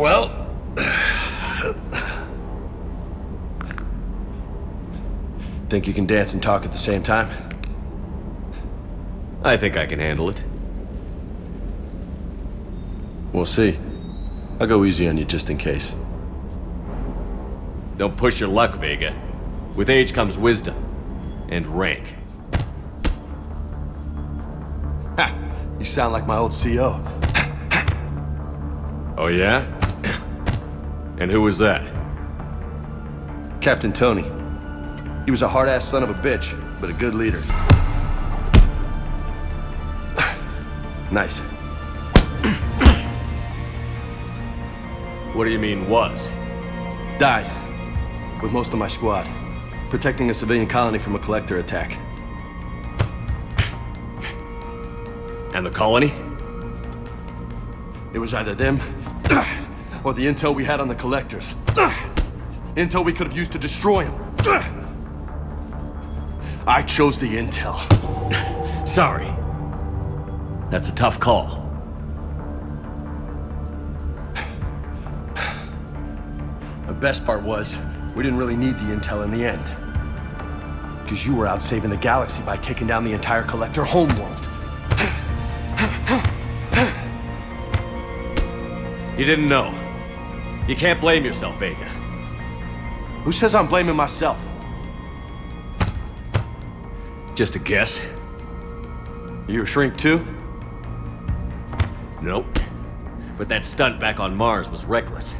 Well... Think you can dance and talk at the same time? I think I can handle it. We'll see. I'll go easy on you just in case. Don't push your luck, Vega. With age comes wisdom. And rank. Ha! You sound like my old CO. Oh yeah? And who was that? Captain Tony. He was a hard-ass son of a bitch, but a good leader. Nice. What do you mean, was? Died. With most of my squad. Protecting a civilian colony from a collector attack. And the colony? It was either them, or the intel we had on the collectors. Intel we could have used to destroy them. I chose the intel. Sorry. That's a tough call. The best part was, we didn't really need the intel in the end. Because you were out saving the galaxy by taking down the entire collector homeworld. You didn't know. You can't blame yourself, Vega. Who says I'm blaming myself? Just a guess. You a shrink too? Nope. But that stunt back on Mars was reckless.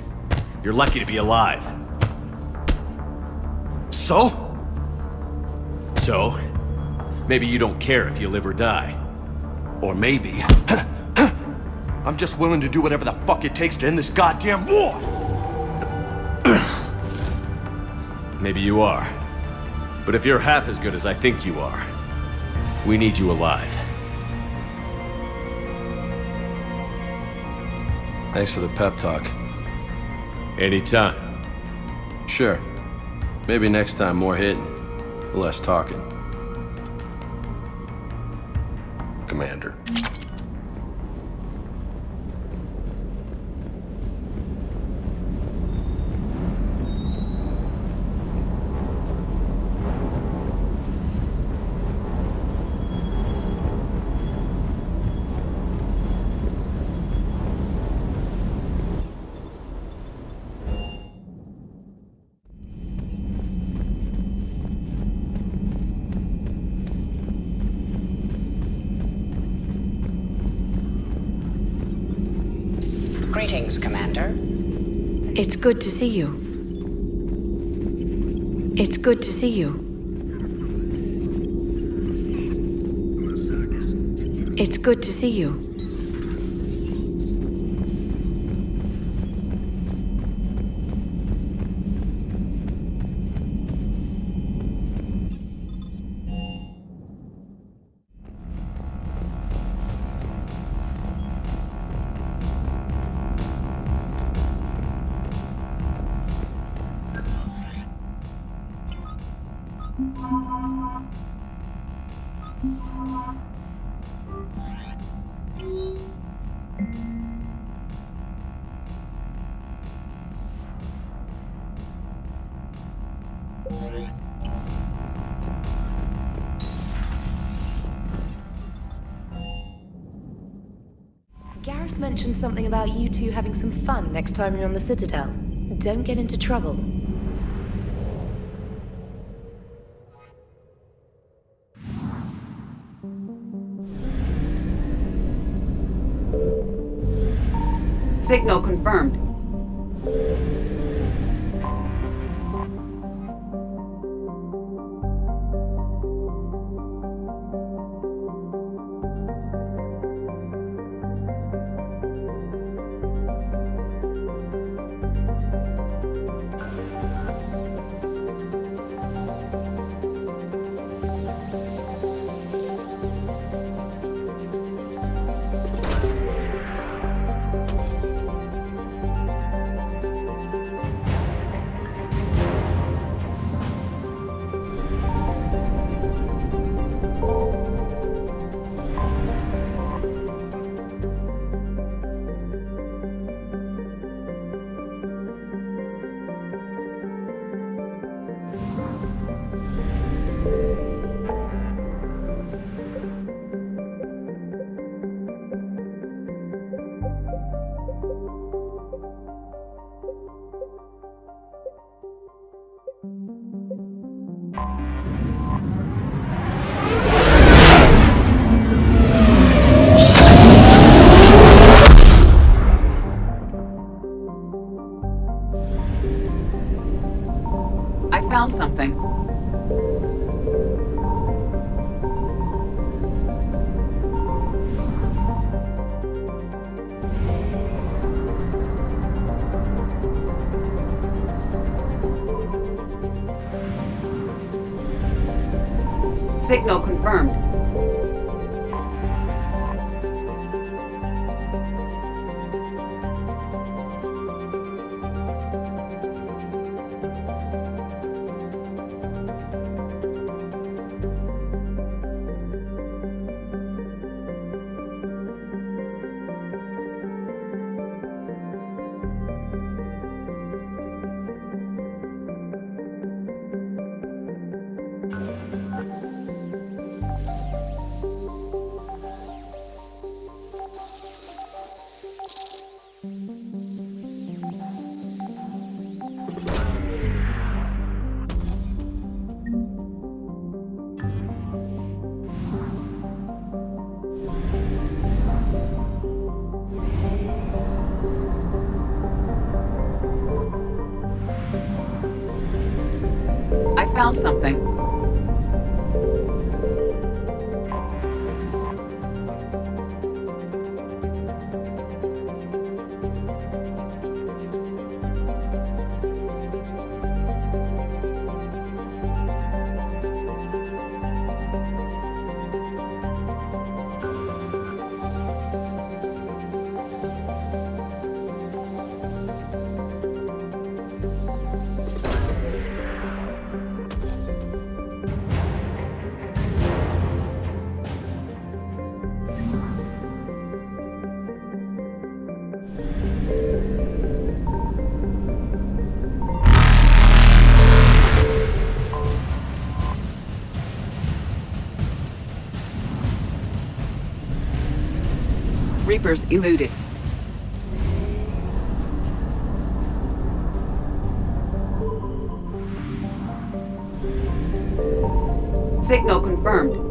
You're lucky to be alive. So? So? Maybe you don't care if you live or die. Or maybe... I'm just willing to do whatever the fuck it takes to end this goddamn war! Maybe you are. But if you're half as good as I think you are, we need you alive. Thanks for the pep talk. Anytime. Sure. Maybe next time more hitting, less talking. Commander. Greetings, Commander. It's good to see you. It's good to see you. It's good to see you. Garrus mentioned something about you two having some fun next time you're on the Citadel. Don't get into trouble. Signal confirmed. I found something. Signal confirmed. I found something. Reapers eluded. Signal confirmed.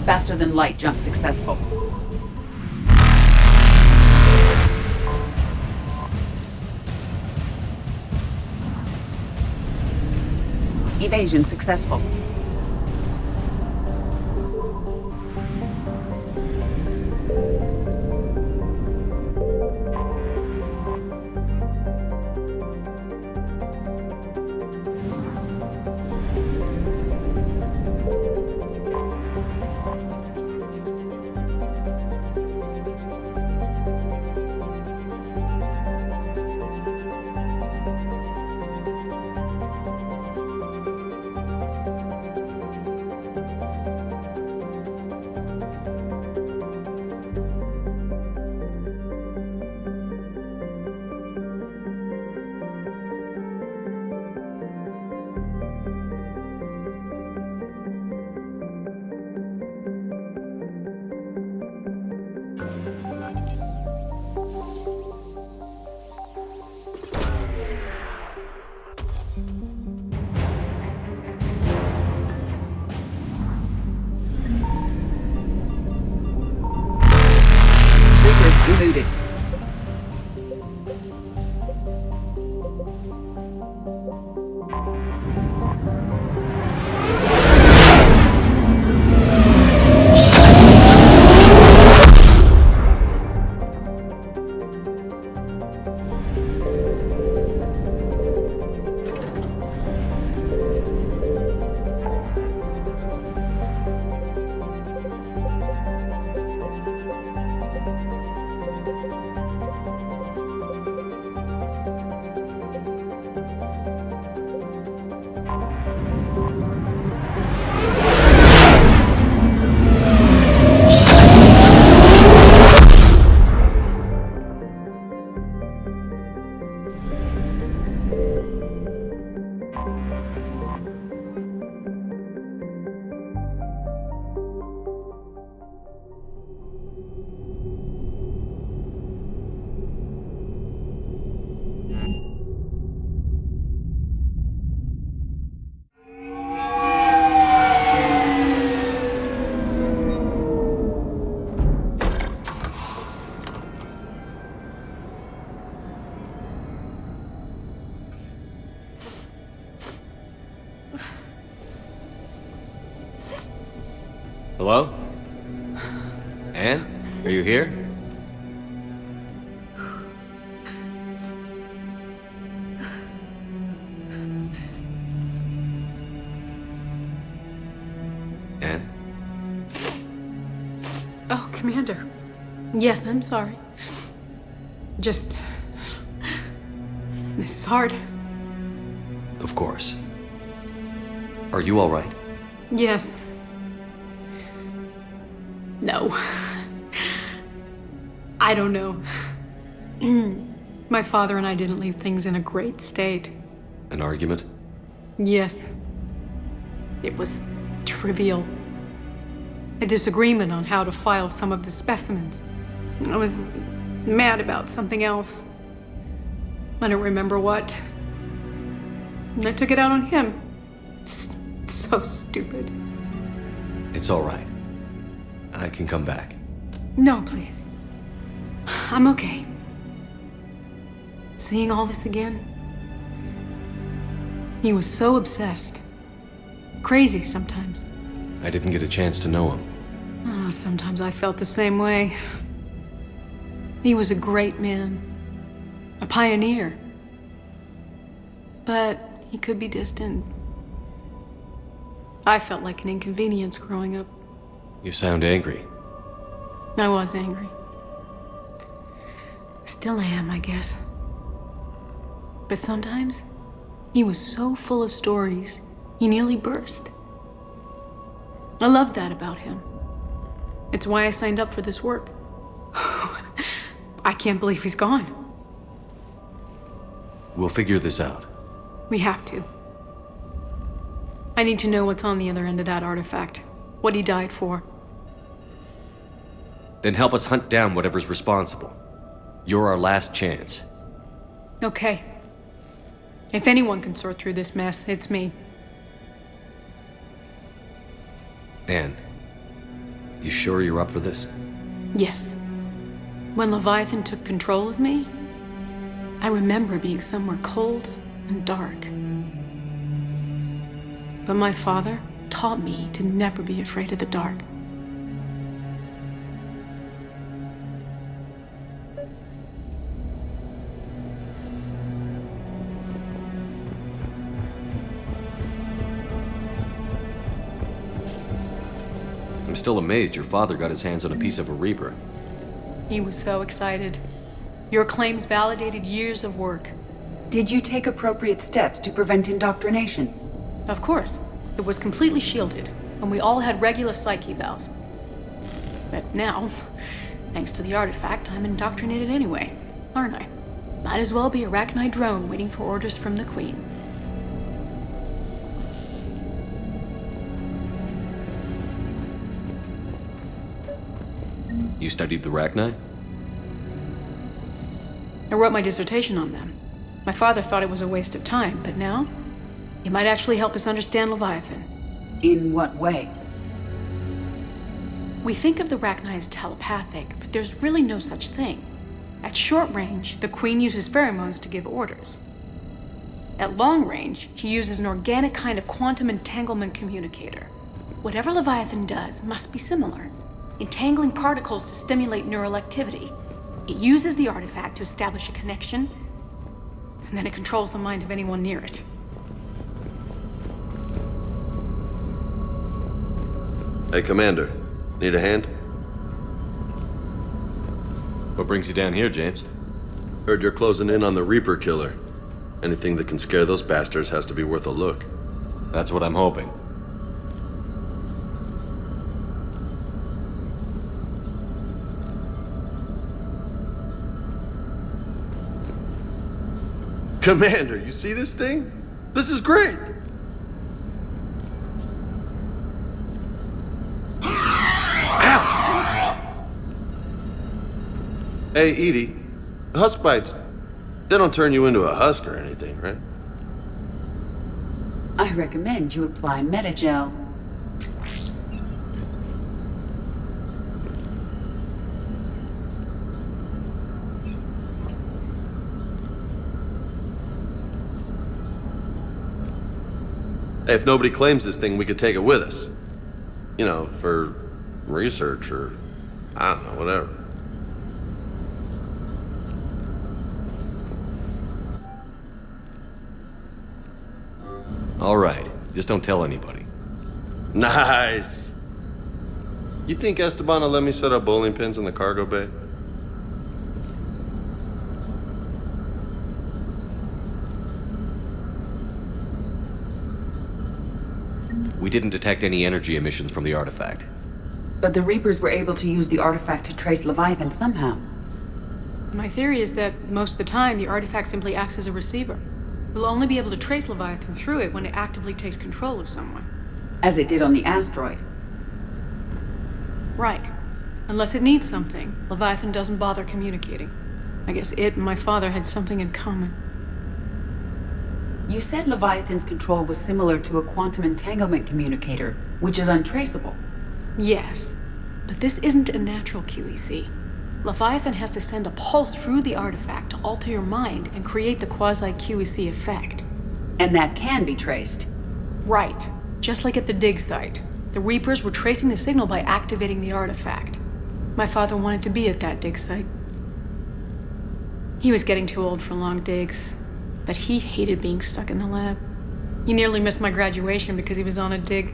Faster than light jump successful. Evasion successful. Hello? Anne? Are you here? Anne? Oh, Commander. Yes, I'm sorry. Just... This is hard. Of course. Are you all right? Yes. No. I don't know. My father and I didn't leave things in a great state. An argument? Yes. It was trivial. A disagreement on how to file some of the specimens. I was mad about something else. I don't remember what. And I took it out on him. So stupid. It's all right. I can come back. No, please. I'm okay. Seeing all this again? He was so obsessed. Crazy sometimes. I didn't get a chance to know him. Oh, sometimes I felt the same way. He was a great man. A pioneer. But he could be distant. I felt like an inconvenience growing up. You sound angry. I was angry. Still am, I guess. But sometimes, he was so full of stories, he nearly burst. I loved that about him. It's why I signed up for this work. I can't believe he's gone. We'll figure this out. We have to. I need to know what's on the other end of that artifact. What he died for. Then help us hunt down whatever's responsible. You're our last chance. Okay. If anyone can sort through this mess, it's me. Anne, you sure you're up for this? Yes. When Leviathan took control of me, I remember being somewhere cold and dark. But my father taught me to never be afraid of the dark. I'm still amazed your father got his hands on a piece of a Reaper. He was so excited. Your claims validated years of work. Did you take appropriate steps to prevent indoctrination? Of course. It was completely shielded, and we all had regular psych evals. But now, thanks to the artifact, I'm indoctrinated anyway, aren't I? Might as well be a Arachnite drone waiting for orders from the Queen. You studied the Rachni? I wrote my dissertation on them. My father thought it was a waste of time, but now, it might actually help us understand Leviathan. In what way? We think of the Rachni as telepathic, but there's really no such thing. At short range, the Queen uses pheromones to give orders. At long range, she uses an organic kind of quantum entanglement communicator. Whatever Leviathan does must be similar, entangling particles to stimulate neural activity. It uses the artifact to establish a connection, and then it controls the mind of anyone near it. Hey, Commander. Need a hand? What brings you down here, James? Heard you're closing in on the Reaper killer. Anything that can scare those bastards has to be worth a look. That's what I'm hoping. Commander, you see this thing? This is great! Hey, Edie, husk bites, they don't turn you into a husk or anything, right? I recommend you apply Metagel. Hey, if nobody claims this thing, we could take it with us. You know, for research or, I don't know, whatever. All right, just don't tell anybody. Nice! You think Esteban will let me set up bowling pins in the cargo bay? We didn't detect any energy emissions from the artifact. But the Reapers were able to use the artifact to trace Leviathan somehow. My theory is that most of the time, the artifact simply acts as a receiver. We'll only be able to trace Leviathan through it when it actively takes control of someone. As it did on the asteroid. Right. Unless it needs something, Leviathan doesn't bother communicating. I guess it and my father had something in common. You said Leviathan's control was similar to a quantum entanglement communicator, which is untraceable. Yes, but this isn't a natural QEC. Leviathan has to send a pulse through the artifact to alter your mind and create the quasi-QEC effect. And that can be traced. Right. Just like at the dig site. The Reapers were tracing the signal by activating the artifact. My father wanted to be at that dig site. He was getting too old for long digs, but he hated being stuck in the lab. He nearly missed my graduation because he was on a dig.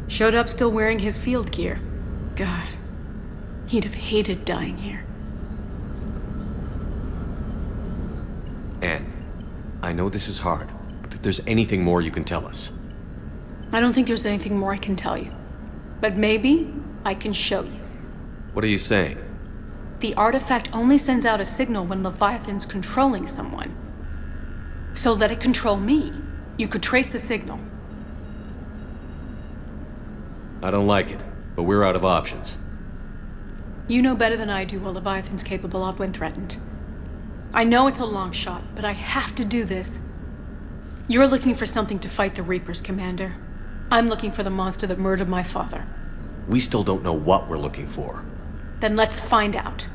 Showed up still wearing his field gear. God, he'd have hated dying here. Anne, I know this is hard, but if there's anything more you can tell us. I don't think there's anything more I can tell you. But maybe I can show you. What are you saying? The artifact only sends out a signal when Leviathan's controlling someone. So let it control me. You could trace the signal. I don't like it, but we're out of options. You know better than I do what Leviathan's capable of when threatened. I know it's a long shot, but I have to do this. You're looking for something to fight the Reapers, Commander. I'm looking for the monster that murdered my father. We still don't know what we're looking for. Then let's find out.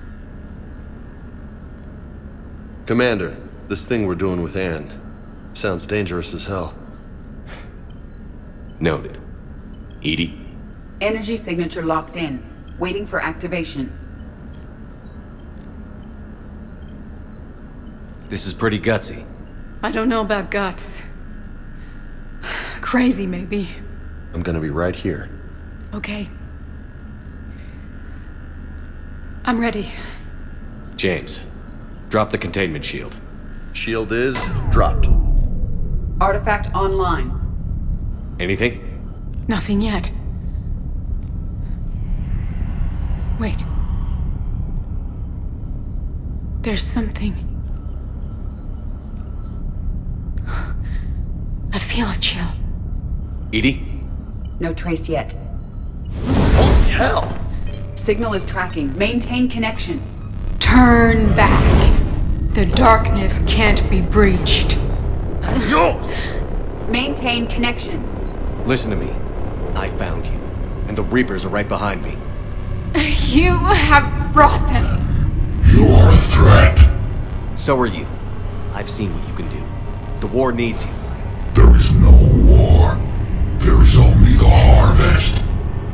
Commander, this thing we're doing with Anne sounds dangerous as hell. Noted. Edie? Energy signature locked in, waiting for activation. This is pretty gutsy. I don't know about guts. Crazy, maybe. I'm gonna be right here. Okay. I'm ready. James, drop the containment shield. Shield is dropped. Artifact online. Anything? Nothing yet. Wait. There's something. I feel a chill. Edie? No trace yet. Holy hell! Signal is tracking. Maintain connection. Turn back. The darkness can't be breached. Maintain connection. Listen to me. I found you, and the Reapers are right behind me. You have brought them. You are a threat. So are you. I've seen what you can do. The war needs you. There is no war. There is only the harvest.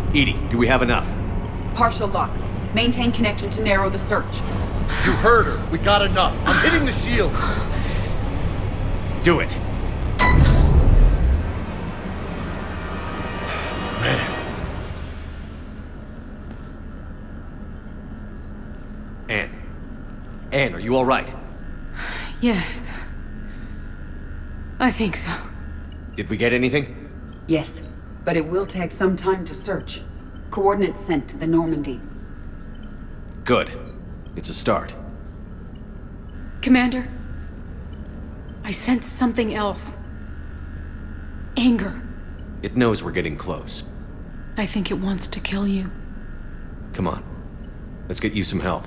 Edie, do we have enough? Partial lock. Maintain connection to narrow the search. You heard her. We got enough. I'm hitting the shield. Do it. Anne, are you all right? Yes. I think so. Did we get anything? Yes, but it will take some time to search. Coordinates sent to the Normandy. Good. It's a start. Commander, I sense something else. Anger. It knows we're getting close. I think it wants to kill you. Come on. Let's get you some help.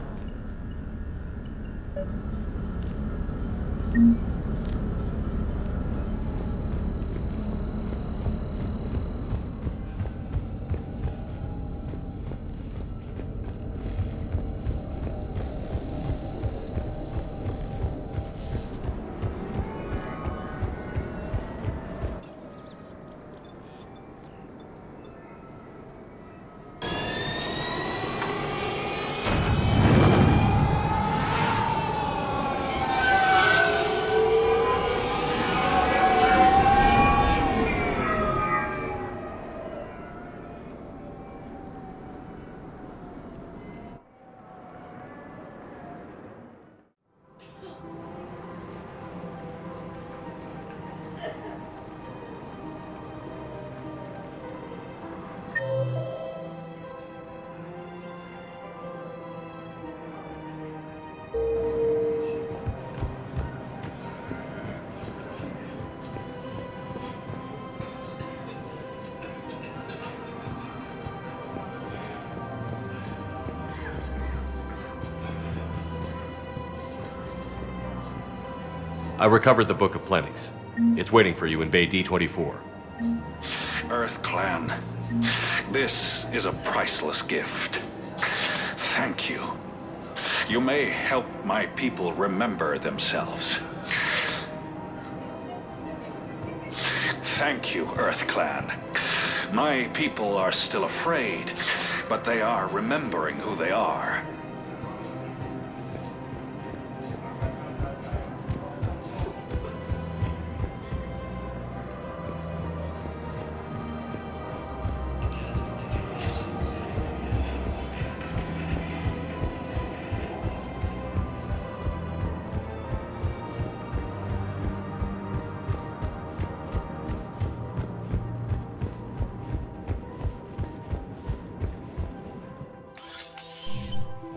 I recovered the Book of Plenix. It's waiting for you in Bay D24. Earth Clan, this is a priceless gift. Thank you. You may help my people remember themselves. Thank you, Earth Clan. My people are still afraid, but they are remembering who they are.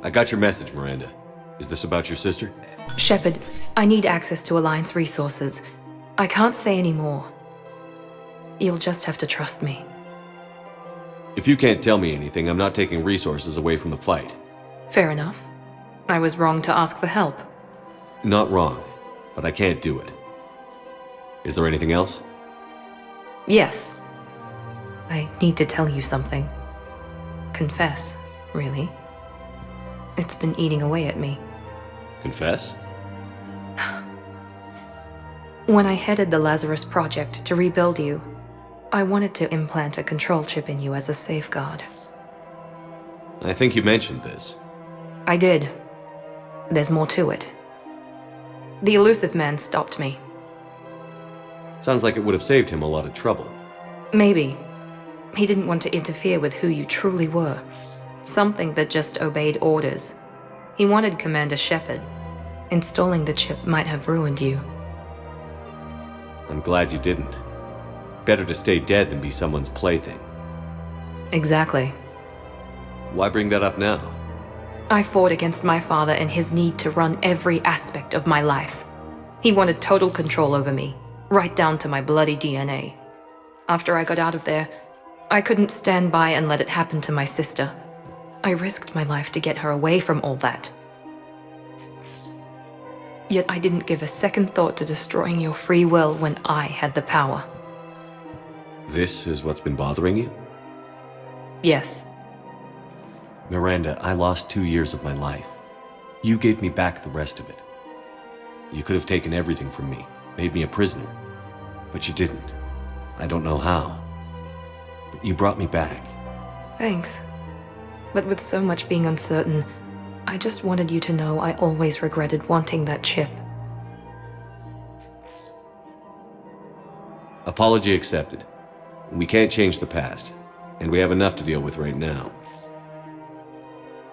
I got your message, Miranda. Is this about your sister? Shepard, I need access to Alliance resources. I can't say any more. You'll just have to trust me. If you can't tell me anything, I'm not taking resources away from the fight. Fair enough. I was wrong to ask for help. Not wrong, but I can't do it. Is there anything else? Yes. I need to tell you something. Confess, really. It's been eating away at me. Confess? When I headed the Lazarus Project to rebuild you, I wanted to implant a control chip in you as a safeguard. I think you mentioned this. I did. There's more to it. The Illusive Man stopped me. Sounds like it would have saved him a lot of trouble. Maybe. He didn't want to interfere with who you truly were. Something that just obeyed orders. He wanted Commander Shepard. Installing the chip might have ruined you. I'm glad you didn't. Better to stay dead than be someone's plaything. Exactly. Why bring that up now? I fought against my father and his need to run every aspect of my life. He wanted total control over me, right down to my bloody DNA. After I got out of there, I couldn't stand by and let it happen to my sister. I risked my life to get her away from all that. Yet I didn't give a second thought to destroying your free will when I had the power. This is what's been bothering you? Yes. Miranda, I lost 2 years of my life. You gave me back the rest of it. You could have taken everything from me, made me a prisoner. But you didn't. I don't know how. But you brought me back. Thanks. But with so much being uncertain, I just wanted you to know I always regretted wanting that chip. Apology accepted. We can't change the past, and we have enough to deal with right now.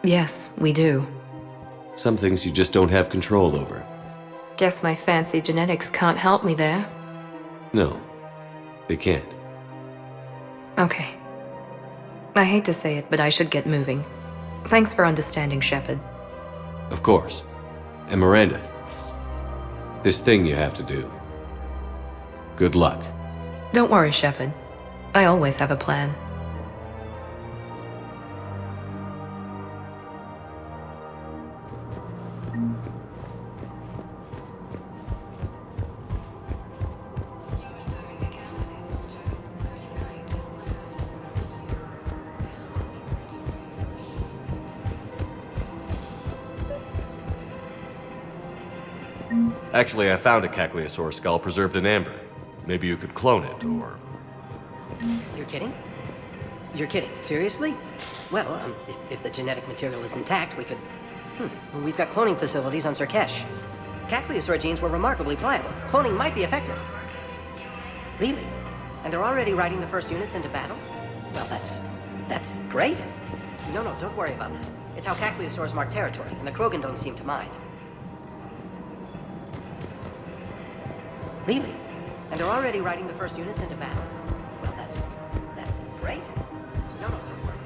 Yes, we do. Some things you just don't have control over. Guess my fancy genetics can't help me there. No, they can't. Okay. I hate to say it, but I should get moving. Thanks for understanding, Shepard. Of course. And Miranda, this thing you have to do. Good luck. Don't worry, Shepard. I always have a plan. Actually, I found a Cagliasaur skull preserved in amber. Maybe you could clone it, or... You're kidding? You're kidding. Seriously? Well, if the genetic material is intact, we could... We've got cloning facilities on Surkesh. Cagliasaur genes were remarkably pliable. Cloning might be effective. Really? And they're already riding the first units into battle? Well, that's great. No, don't worry about that. It's how Cagliasaurs mark territory, and the Krogan don't seem to mind. Really? And they're already riding the first units into battle? Well, that's great. No, don't worry.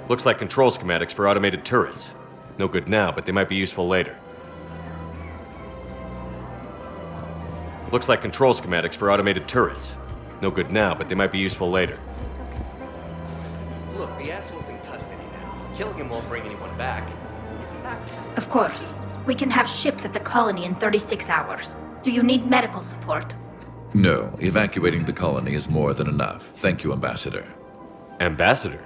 Looks like control schematics for automated turrets. No good now, but they might be useful later. Looks like control schematics for automated turrets. No good now, but they might be useful later. Look, the assholes Killing him won't bring anyone back. Of course. We can have ships at the colony in 36 hours. Do you need medical support? No, evacuating the colony is more than enough. Thank you, Ambassador. Ambassador?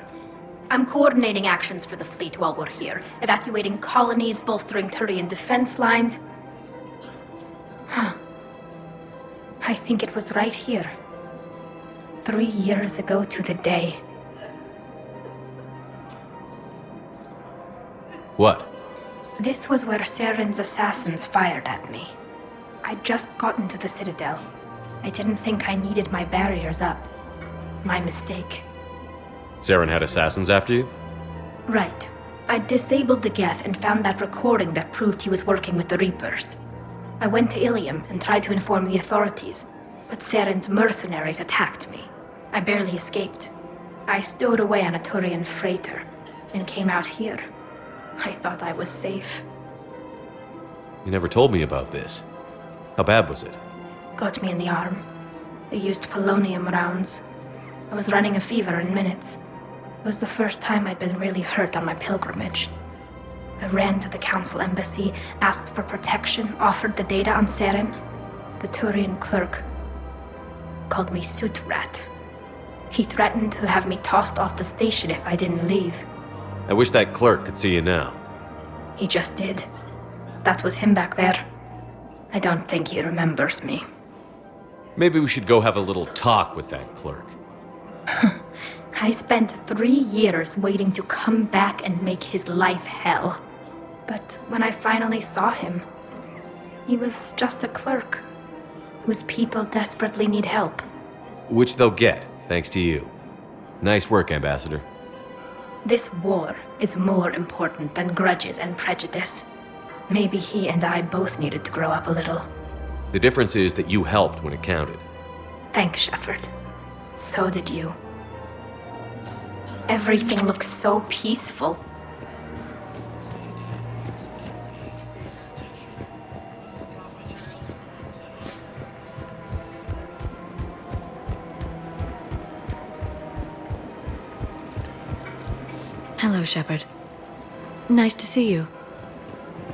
I'm coordinating actions for the fleet while we're here. Evacuating colonies, bolstering Turian defense lines. I think it was right here. 3 years ago to the day. What? This was where Saren's assassins fired at me. I'd just gotten to the Citadel. I didn't think I needed my barriers up. My mistake. Saren had assassins after you? Right. I disabled the Geth and found that recording that proved he was working with the Reapers. I went to Ilium and tried to inform the authorities, but Saren's mercenaries attacked me. I barely escaped. I stowed away on a Turian freighter and came out here. I thought I was safe. You never told me about this. How bad was it? Got me in the arm. They used polonium rounds. I was running a fever in minutes. It was the first time I'd been really hurt on my pilgrimage. I ran to the Council embassy, asked for protection, offered the data on Saren. The Turian clerk called me Soot Rat. He threatened to have me tossed off the station if I didn't leave. I wish that clerk could see you now. He just did. That was him back there. I don't think he remembers me. Maybe we should go have a little talk with that clerk. I spent 3 years waiting to come back and make his life hell. But when I finally saw him, he was just a clerk whose people desperately need help. Which they'll get, thanks to you. Nice work, Ambassador. This war is more important than grudges and prejudice. Maybe he and I both needed to grow up a little. The difference is that you helped when it counted. Thanks, Shepard. So did you. Everything looks so peaceful. Hello, Shepard. Nice to see you.